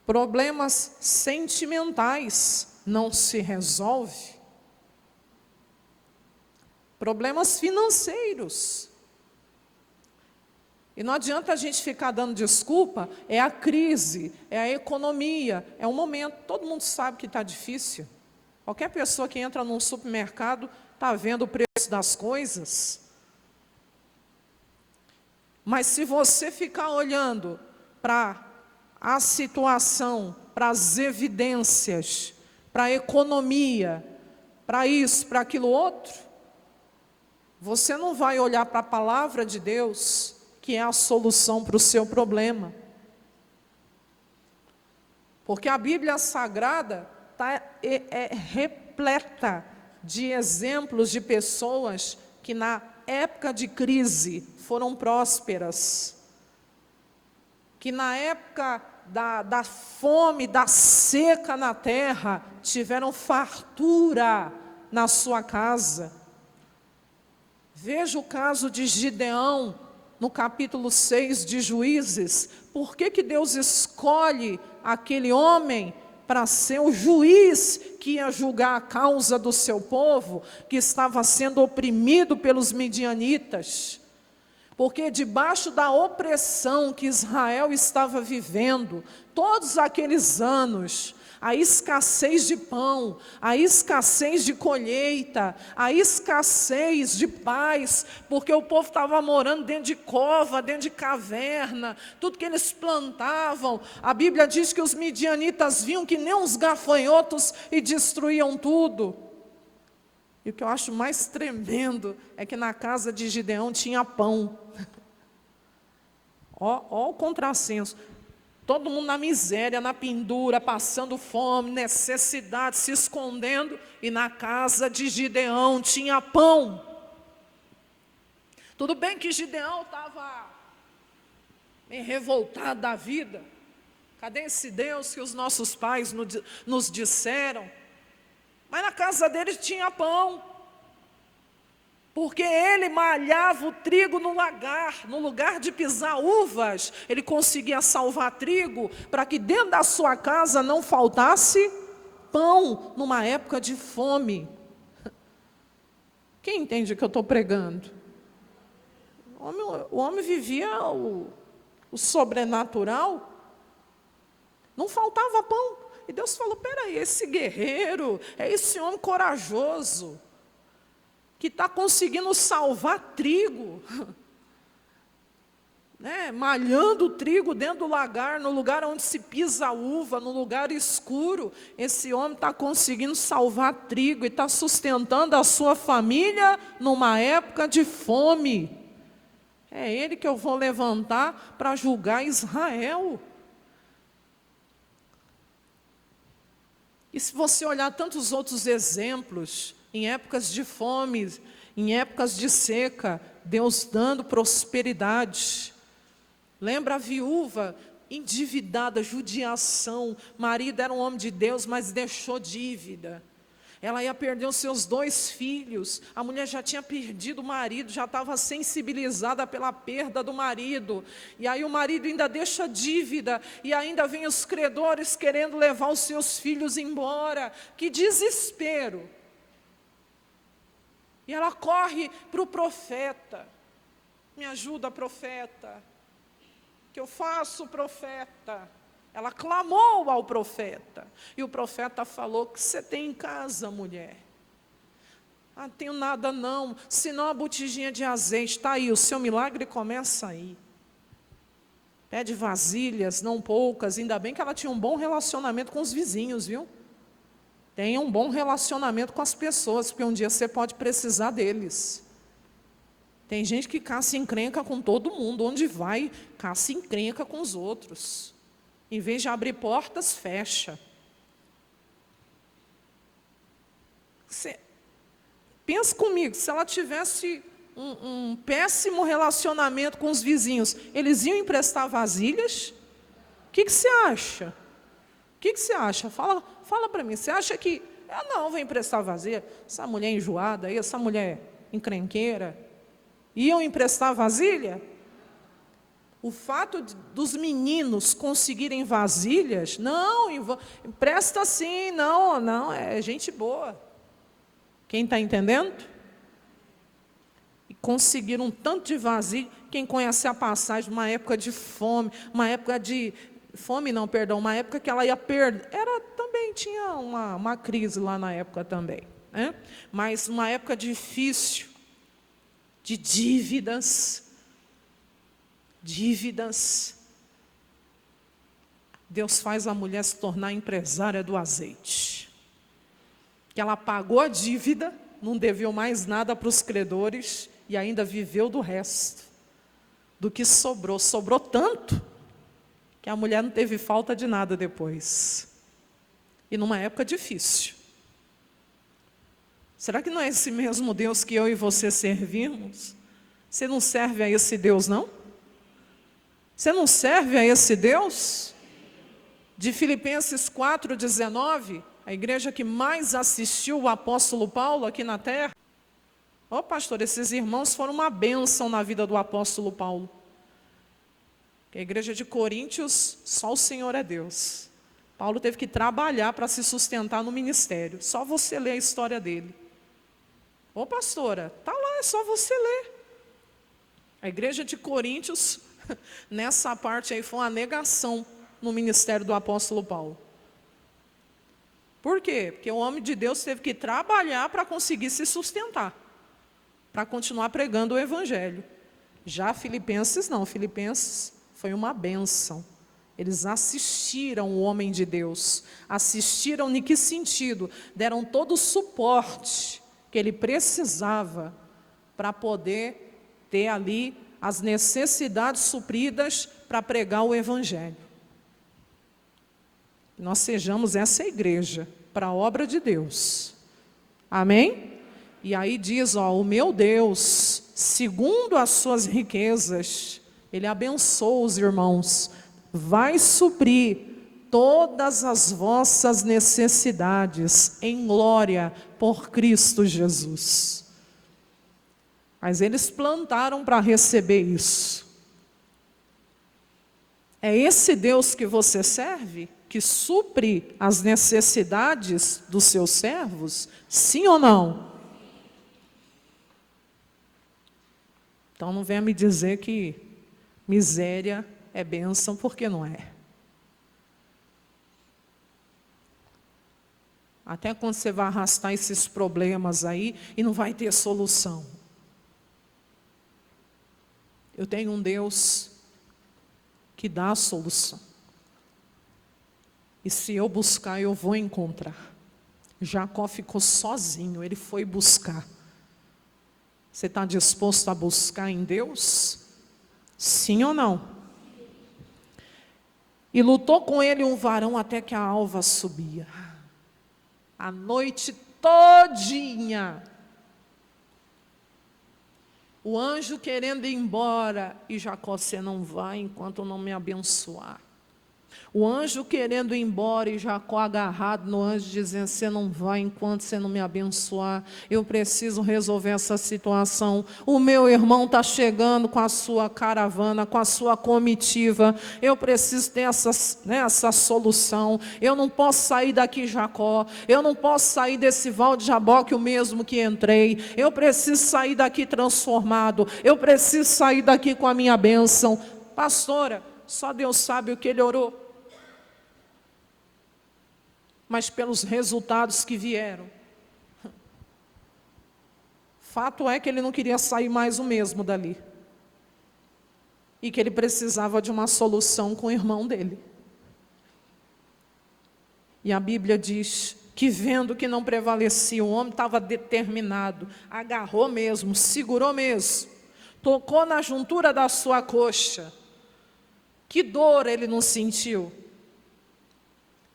Problemas sentimentais não se resolvem. Problemas financeiros. E não adianta a gente ficar dando desculpa, é a crise, é a economia, é o momento. Todo mundo sabe que está difícil. Qualquer pessoa que entra num supermercado está vendo o preço das coisas. Mas se você ficar olhando para a situação, para as evidências, para a economia, para isso, para aquilo outro, você não vai olhar para a palavra de Deus, que é a solução para o seu problema. Porque a Bíblia Sagrada é repleta de exemplos de pessoas que na época de crise foram prósperas, que na época da fome, da seca na terra, tiveram fartura na sua casa. Veja o caso de Gideão, no capítulo 6 de Juízes. Por que Deus escolhe aquele homem para ser o juiz que ia julgar a causa do seu povo, que estava sendo oprimido pelos midianitas? Porque debaixo da opressão que Israel estava vivendo, todos aqueles anos, a escassez de pão, a escassez de colheita, a escassez de paz, porque o povo estava morando dentro de cova, dentro de caverna, tudo que eles plantavam, a Bíblia diz que os midianitas vinham que nem uns gafanhotos e destruíam tudo. E o que eu acho mais tremendo é que na casa de Gideão tinha pão. Ó o contrassenso. Todo mundo na miséria, na pendura, passando fome, necessidade, se escondendo. E na casa de Gideão tinha pão. Tudo bem que Gideão estava meio revoltado da vida. Cadê esse Deus que os nossos pais nos disseram? Mas na casa dele tinha pão. Porque ele malhava o trigo no lagar, no lugar de pisar uvas, ele conseguia salvar trigo, para que dentro da sua casa não faltasse pão, numa época de fome. Quem entende o que eu estou pregando? O homem vivia o sobrenatural, não faltava pão. E Deus falou, peraí, esse guerreiro, é esse homem corajoso, que está conseguindo salvar trigo, né? Malhando o trigo dentro do lagar, no lugar onde se pisa a uva, no lugar escuro, esse homem está conseguindo salvar trigo e está sustentando a sua família numa época de fome. É ele que eu vou levantar para julgar Israel. E se você olhar tantos outros exemplos, em épocas de fome, em épocas de seca, Deus dando prosperidade. Lembra a viúva endividada, judiação. Marido era um homem de Deus, mas deixou dívida. Ela ia perder os seus 2 filhos. A mulher já tinha perdido o marido, já estava sensibilizada pela perda do marido. E aí o marido ainda deixa dívida, e ainda vem os credores querendo levar os seus filhos embora. Que desespero! E ela corre para o profeta. Me ajuda, profeta. O que eu faço, profeta? Ela clamou ao profeta. E o profeta falou: o que você tem em casa, mulher? Ah, não tenho nada não, senão a botijinha de azeite. Está aí, o seu milagre começa aí. Pede vasilhas, não poucas. Ainda bem que ela tinha um bom relacionamento com os vizinhos, viu? Tenha um bom relacionamento com as pessoas, porque um dia você pode precisar deles. Tem gente que caça encrenca com todo mundo. Onde vai, caça encrenca com os outros. Em vez de abrir portas, fecha. Pensa comigo, se ela tivesse um péssimo relacionamento com os vizinhos, eles iam emprestar vasilhas? O que você acha? O que você acha? Fala para mim, você acha que... não, vou emprestar vasilha. Essa mulher enjoada aí, essa mulher encrenqueira. Iam emprestar vasilha? O fato dos meninos conseguirem vasilhas, não, empresta sim, não, é gente boa. Quem está entendendo? E conseguiram um tanto de vasilha. Quem conhece a passagem, uma época de fome, uma época de... uma época que ela ia perder. Também tinha uma crise lá na época também, né? Mas uma época difícil, de dívidas. Deus faz a mulher se tornar empresária do azeite. Que ela pagou a dívida, não deveu mais nada para os credores e ainda viveu do resto. Do que sobrou. Sobrou tanto que a mulher não teve falta de nada depois. E numa época difícil. Será que não é esse mesmo Deus que eu e você servimos? Você não serve a esse Deus, não? Você não serve a esse Deus? De Filipenses 4,19, a igreja que mais assistiu o apóstolo Paulo aqui na terra. Pastor, esses irmãos foram uma bênção na vida do apóstolo Paulo. A igreja de Coríntios, só o Senhor é Deus. Paulo teve que trabalhar para se sustentar no ministério. Só você lê a história dele. Pastora, está lá, é só você ler. A igreja de Coríntios... Nessa parte aí foi uma negação no ministério do apóstolo Paulo. Por quê? Porque o homem de Deus teve que trabalhar para conseguir se sustentar, para continuar pregando o evangelho. Já Filipenses não, Filipenses foi uma bênção. Eles assistiram o homem de Deus. Assistiram em que sentido? Deram todo o suporte que ele precisava para poder ter ali as necessidades supridas para pregar o evangelho. Nós sejamos essa igreja para a obra de Deus. Amém? E aí diz, o meu Deus, segundo as suas riquezas, Ele abençoa os irmãos, vai suprir todas as vossas necessidades em glória por Cristo Jesus. Mas eles plantaram para receber isso. É esse Deus que você serve, que supre as necessidades dos seus servos? Sim ou não? Então não venha me dizer que miséria é bênção, porque não é. Até quando você vai arrastar esses problemas aí e não vai ter solução. Eu tenho um Deus que dá a solução. E se eu buscar, eu vou encontrar. Jacó ficou sozinho, ele foi buscar. Você está disposto a buscar em Deus? Sim ou não? E lutou com ele um varão até que a alva subia. A noite todinha. O anjo querendo ir embora. E Jacó, você não vai enquanto eu não me abençoar. O anjo querendo ir embora e Jacó agarrado no anjo, dizendo: você não vai enquanto você não me abençoar. Eu preciso resolver essa situação. O meu irmão está chegando com a sua caravana, com a sua comitiva. Eu preciso ter essa solução. Eu não posso sair daqui, Jacó. Eu não posso sair desse val de Jaboque o mesmo que entrei. Eu preciso sair daqui transformado. Eu preciso sair daqui com a minha bênção. Pastora, só Deus sabe o que ele orou. Mas pelos resultados que vieram. Fato é que ele não queria sair mais o mesmo dali. E que ele precisava de uma solução com o irmão dele. E a Bíblia diz que, vendo que não prevalecia, o homem estava determinado, agarrou mesmo, segurou mesmo, tocou na juntura da sua coxa. Que dor ele não sentiu?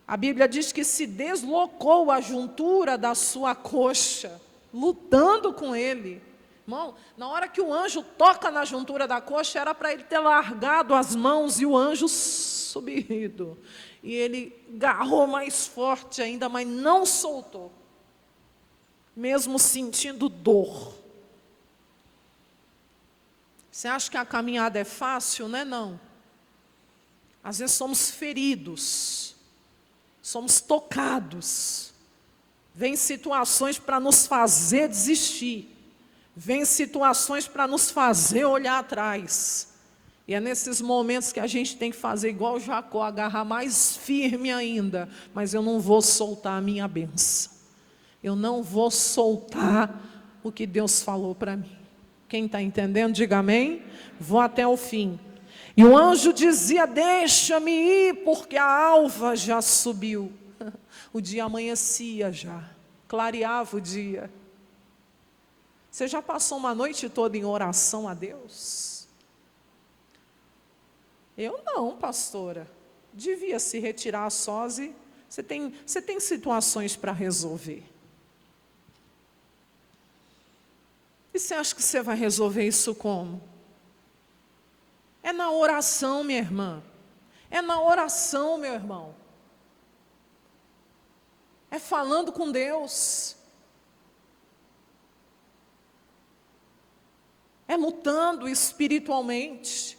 A Bíblia diz que se deslocou a juntura da sua coxa, lutando com ele. Irmão, na hora que o anjo toca na juntura da coxa, era para ele ter largado as mãos e o anjo subido. E ele agarrou mais forte ainda, mas não soltou. Mesmo sentindo dor. Você acha que a caminhada é fácil? Não é não. Às vezes somos feridos. Somos tocados. Vem situações para nos fazer desistir. Vem situações para nos fazer olhar atrás. E é nesses momentos que a gente tem que fazer igual Jacó, agarrar mais firme ainda. Mas eu não vou soltar a minha bênção. Eu não vou soltar o que Deus falou para mim. Quem está entendendo, diga amém. Vou até o fim. E o anjo dizia: deixa-me ir, porque a alva já subiu. O dia amanhecia já, clareava o dia. Você já passou uma noite toda em oração a Deus? Eu não, pastora. Devia se retirar sós e você tem situações para resolver. E você acha que você vai resolver isso como? É na oração, minha irmã. É na oração, meu irmão. É falando com Deus. É lutando espiritualmente.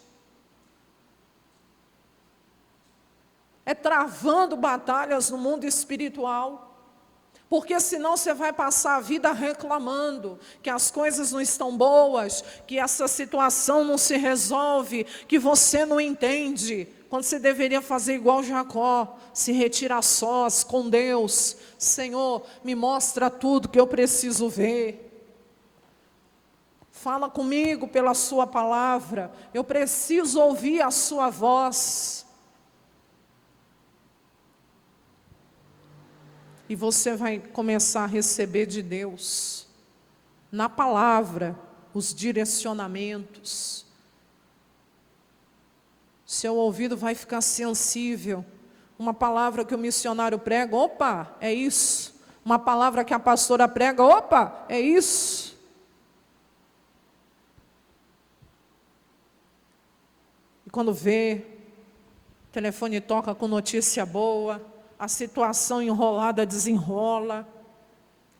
É travando batalhas no mundo espiritual. Porque senão você vai passar a vida reclamando que as coisas não estão boas, que essa situação não se resolve, que você não entende. Quando você deveria fazer igual Jacó, se retirar sós com Deus. Senhor, me mostra tudo que eu preciso ver. Fala comigo pela sua palavra. Eu preciso ouvir a sua voz. E você vai começar a receber de Deus, na palavra, os direcionamentos. Seu ouvido vai ficar sensível. Uma palavra que o missionário prega, opa, é isso. Uma palavra que a pastora prega, opa, é isso. E quando vê, o telefone toca com notícia boa, a situação enrolada desenrola,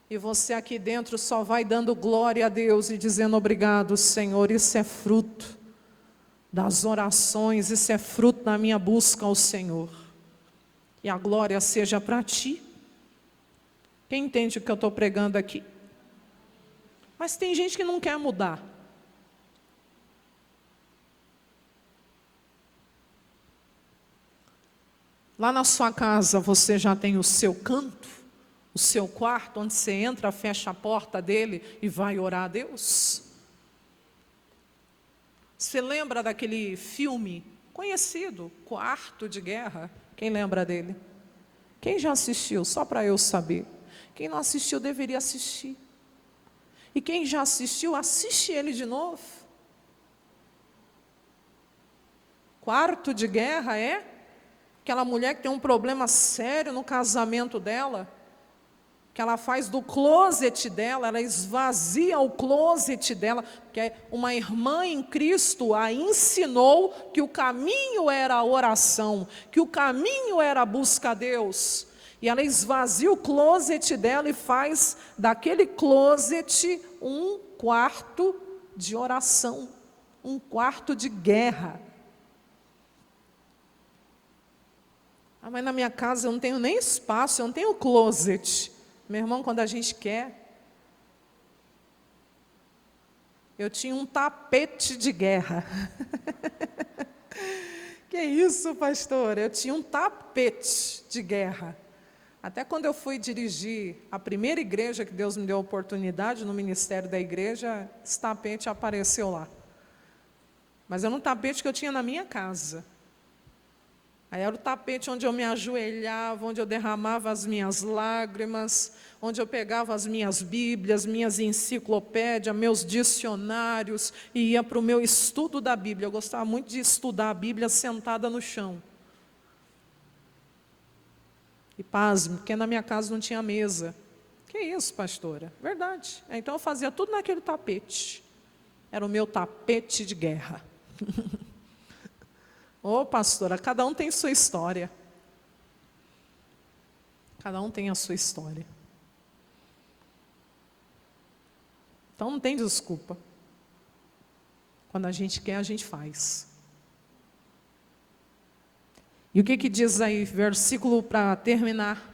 e você aqui dentro só vai dando glória a Deus e dizendo: obrigado, Senhor. Isso é fruto das orações, isso é fruto da minha busca ao Senhor. E a glória seja para ti. Quem entende o que eu estou pregando aqui? Mas tem gente que não quer mudar. Lá na sua casa você já tem o seu canto, o seu quarto, onde você entra, fecha a porta dele e vai orar a Deus? Você lembra daquele filme conhecido, Quarto de Guerra? Quem lembra dele? Quem já assistiu? Só para eu saber. Quem não assistiu deveria assistir. E quem já assistiu, assiste ele de novo. Quarto de Guerra é aquela mulher que tem um problema sério no casamento dela. que ela faz do closet dela, ela esvazia o closet dela, porque uma irmã em Cristo a ensinou que o caminho era a oração, que o caminho era a busca a Deus. E ela esvazia o closet dela e faz daquele closet um quarto de oração, um quarto de guerra. Ah, mas na minha casa eu não tenho nem espaço, eu não tenho closet. Meu irmão, quando a gente quer, eu tinha um tapete de guerra. Que isso, pastor? Eu tinha um tapete de guerra. Até quando eu fui dirigir a primeira igreja que Deus me deu a oportunidade, no ministério da igreja, esse tapete apareceu lá. Mas era um tapete que eu tinha na minha casa. Aí era o tapete onde eu me ajoelhava, onde eu derramava as minhas lágrimas, onde eu pegava as minhas bíblias, minhas enciclopédias, meus dicionários, e ia para o meu estudo da Bíblia. Eu gostava muito de estudar a Bíblia sentada no chão. E pasme, porque na minha casa não tinha mesa. Que isso, pastora? Verdade. Então eu fazia tudo naquele tapete. Era o meu tapete de guerra. Ô, pastora, cada um tem sua história. Cada um tem a sua história. Então não tem desculpa. Quando a gente quer, a gente faz. E o que diz aí, versículo para terminar?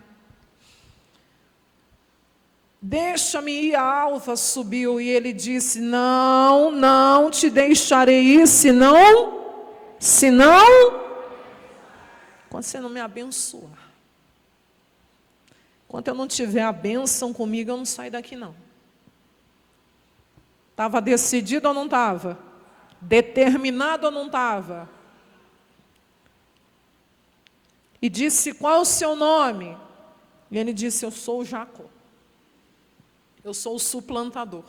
Deixa-me ir, a alva subiu, e ele disse, não te deixarei ir, senão, quando você não me abençoar. Enquanto eu não tiver a bênção comigo, eu não saio daqui não. Estava decidido ou não estava? Determinado ou não estava? E disse, qual é o seu nome? E ele disse, eu sou o Jacó. Eu sou o suplantador.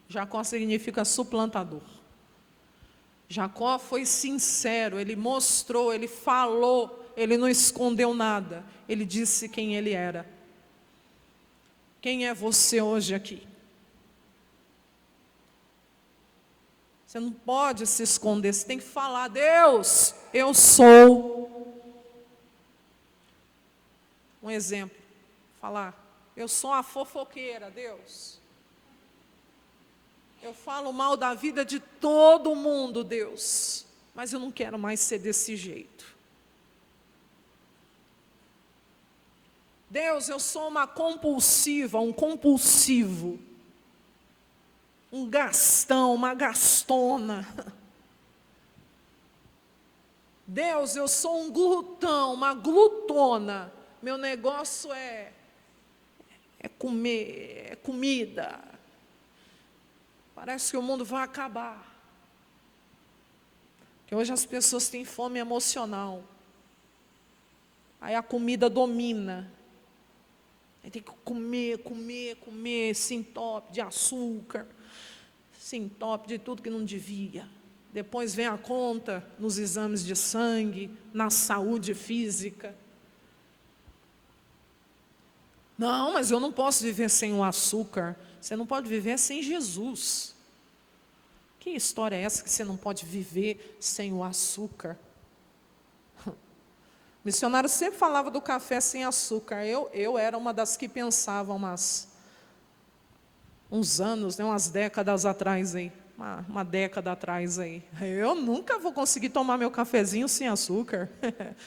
Jacó significa suplantador. Jacó foi sincero, ele mostrou, ele falou, ele não escondeu nada. Ele disse quem ele era. Quem é você hoje aqui? Você não pode se esconder, você tem que falar, Deus, eu sou. Um exemplo, falar, eu sou a fofoqueira, Deus. Eu falo mal da vida de todo mundo, Deus, mas eu não quero mais ser desse jeito. Deus, eu sou uma compulsiva, um compulsivo, um gastão, uma gastona. Deus, eu sou um glutão, uma glutona. Meu negócio é comer, é comida. Parece que o mundo vai acabar. Porque hoje as pessoas têm fome emocional. Aí a comida domina. Aí tem que comer, se entope de açúcar, se entope de tudo que não devia. Depois vem a conta nos exames de sangue, na saúde física. Não, mas eu não posso viver sem o açúcar. Você não pode viver sem Jesus. Que história é essa que você não pode viver sem o açúcar? O missionário sempre falava do café sem açúcar. Eu era uma das que pensava uns anos, umas décadas atrás aí. Uma década atrás aí. Eu nunca vou conseguir tomar meu cafezinho sem açúcar.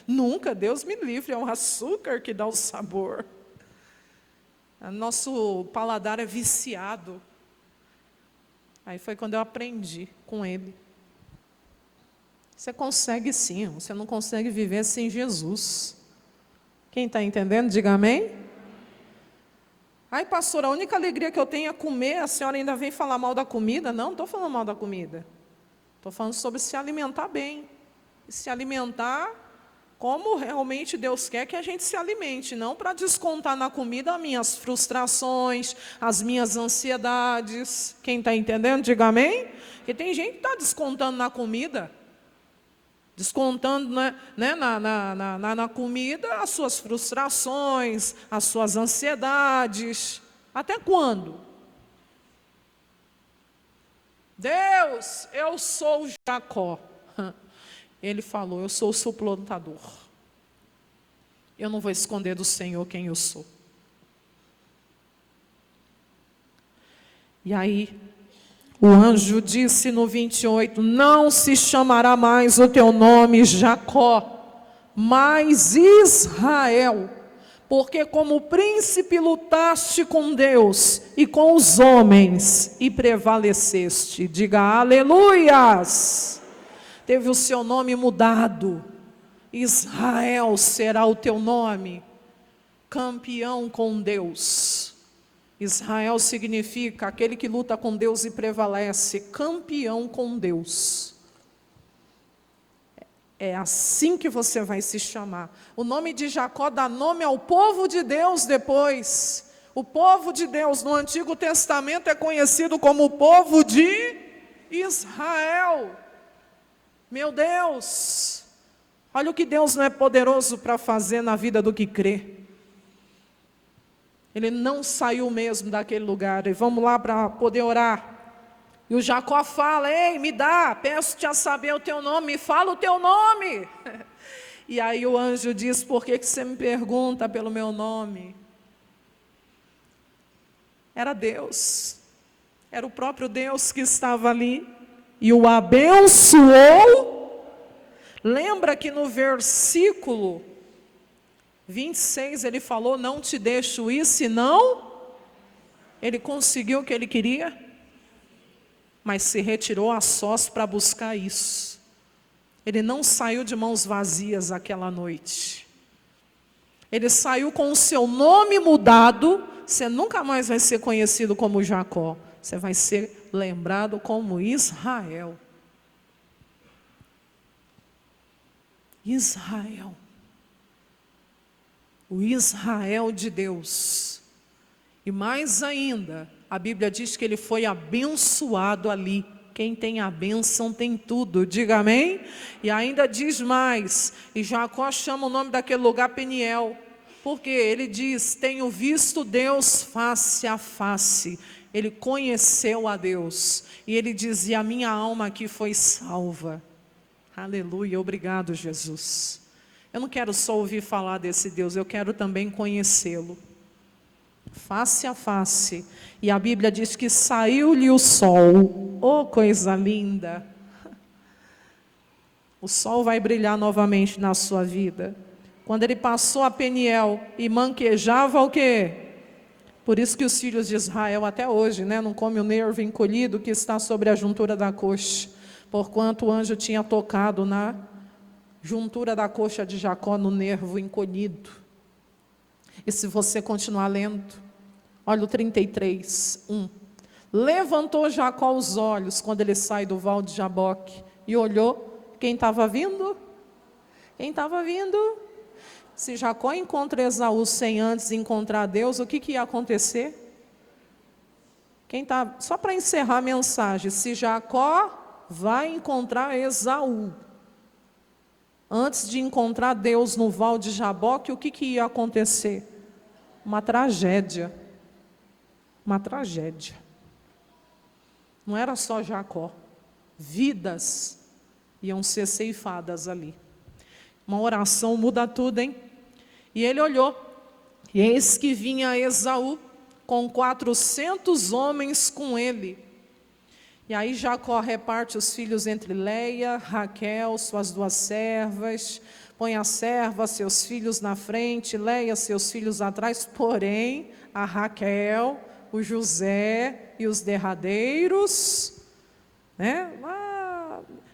Nunca, Deus me livre, é o açúcar que dá o sabor. Nosso paladar é viciado. Aí foi quando eu aprendi com ele. Você consegue sim, você não consegue viver sem Jesus. Quem está entendendo, diga amém. Ai, pastor, a única alegria que eu tenho é comer, a senhora ainda vem falar mal da comida? Não estou falando mal da comida. Estou falando sobre se alimentar bem. E se alimentar como realmente Deus quer que a gente se alimente, não para descontar na comida as minhas frustrações, as minhas ansiedades. Quem está entendendo, diga amém. Porque tem gente que está descontando na comida, descontando na comida as suas frustrações, as suas ansiedades. Até quando? Deus, eu sou Jacó. Ele falou, eu sou o suplantador. Eu não vou esconder do Senhor quem eu sou. E aí, o anjo disse no 28, não se chamará mais o teu nome Jacó, mas Israel, porque como príncipe lutaste com Deus e com os homens e prevaleceste. Diga aleluias. Teve o seu nome mudado. Israel será o teu nome. Campeão com Deus. Israel significa aquele que luta com Deus e prevalece. Campeão com Deus. É assim que você vai se chamar. O nome de Jacó dá nome ao povo de Deus depois. O povo de Deus no Antigo Testamento é conhecido como o povo de Israel. Meu Deus, olha o que Deus não é poderoso para fazer na vida do que crê. Ele não saiu mesmo daquele lugar. E vamos lá para poder orar. E o Jacó fala, ei, me dá, peço-te a saber o teu nome, me fala o teu nome. E aí o anjo diz, por que você me pergunta pelo meu nome? Era Deus, era o próprio Deus que estava ali, e o abençoou. Lembra que no versículo 26 ele falou, não te deixo ir, senão ele conseguiu o que ele queria, mas se retirou a sós para buscar isso. Ele não saiu de mãos vazias aquela noite. Ele saiu com o seu nome mudado. Você nunca mais vai ser conhecido como Jacó. Você vai ser lembrado como Israel. Israel. O Israel de Deus. E mais ainda, a Bíblia diz que ele foi abençoado ali. Quem tem a bênção tem tudo, diga amém? E ainda diz mais, e Jacó chama o nome daquele lugar Peniel, porque ele diz, tenho visto Deus face a face. Ele conheceu a Deus, e ele dizia, a minha alma aqui foi salva. Aleluia, obrigado Jesus. Eu não quero só ouvir falar desse Deus, eu quero também conhecê-lo. Face a face. E a Bíblia diz que saiu-lhe o sol. Oh, coisa linda. O sol vai brilhar novamente na sua vida. Quando ele passou a Peniel e manquejava o quê? Por isso que os filhos de Israel até hoje, não comem o nervo encolhido que está sobre a juntura da coxa. Porquanto o anjo tinha tocado na juntura da coxa de Jacó, no nervo encolhido. E se você continuar lendo, olha o 33, 1. Levantou Jacó os olhos quando ele sai do val de Jaboque e olhou, quem estava vindo? Quem estava vindo? Se Jacó encontra Esaú sem antes encontrar Deus, o que ia acontecer? Só para encerrar a mensagem, se Jacó vai encontrar Esaú antes de encontrar Deus no val de Jaboque, o que ia acontecer? Uma tragédia. Uma tragédia. Não era só Jacó. Vidas iam ser ceifadas ali. Uma oração muda tudo, hein? E ele olhou. E eis que vinha Esaú com 400 homens com ele. E aí Jacó reparte os filhos entre Leia, Raquel, suas 2 servas, põe a serva, seus filhos na frente, Leia, seus filhos atrás, porém, a Raquel, o José e os derradeiros,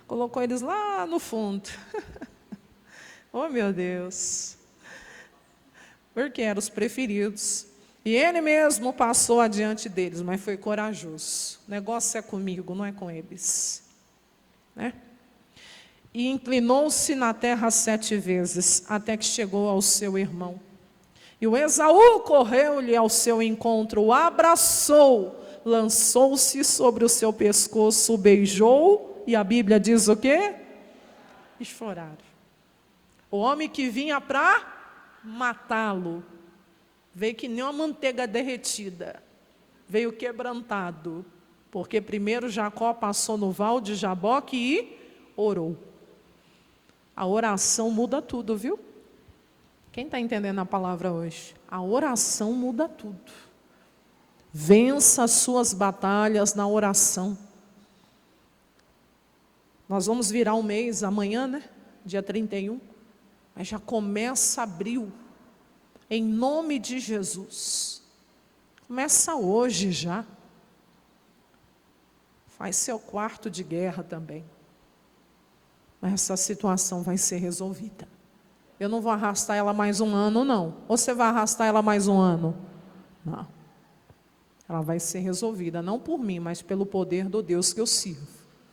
colocou eles lá no fundo. Oh, meu Deus! Porque eram os preferidos. E ele mesmo passou adiante deles, mas foi corajoso. O negócio é comigo, não é com eles. E inclinou-se na terra 7 vezes, até que chegou ao seu irmão. E o Esaú correu-lhe ao seu encontro, o abraçou, lançou-se sobre o seu pescoço, o beijou, e a Bíblia diz o quê? e choraram. O homem que vinha para matá-lo, veio que nem uma manteiga derretida, veio quebrantado, porque primeiro Jacó passou no val de Jaboque e orou. A oração muda tudo, viu? Quem está entendendo a palavra hoje? A oração muda tudo. Vença as suas batalhas na oração. Nós vamos virar um mês amanhã, né? Dia 31. Mas já começa abril. Em nome de Jesus. Começa hoje já. Faz seu quarto de guerra também. Mas essa situação vai ser resolvida. Eu não vou arrastar ela mais um ano, não. Ou você vai arrastar ela mais um ano? Não. Ela vai ser resolvida, não por mim, mas pelo poder do Deus que eu sirvo.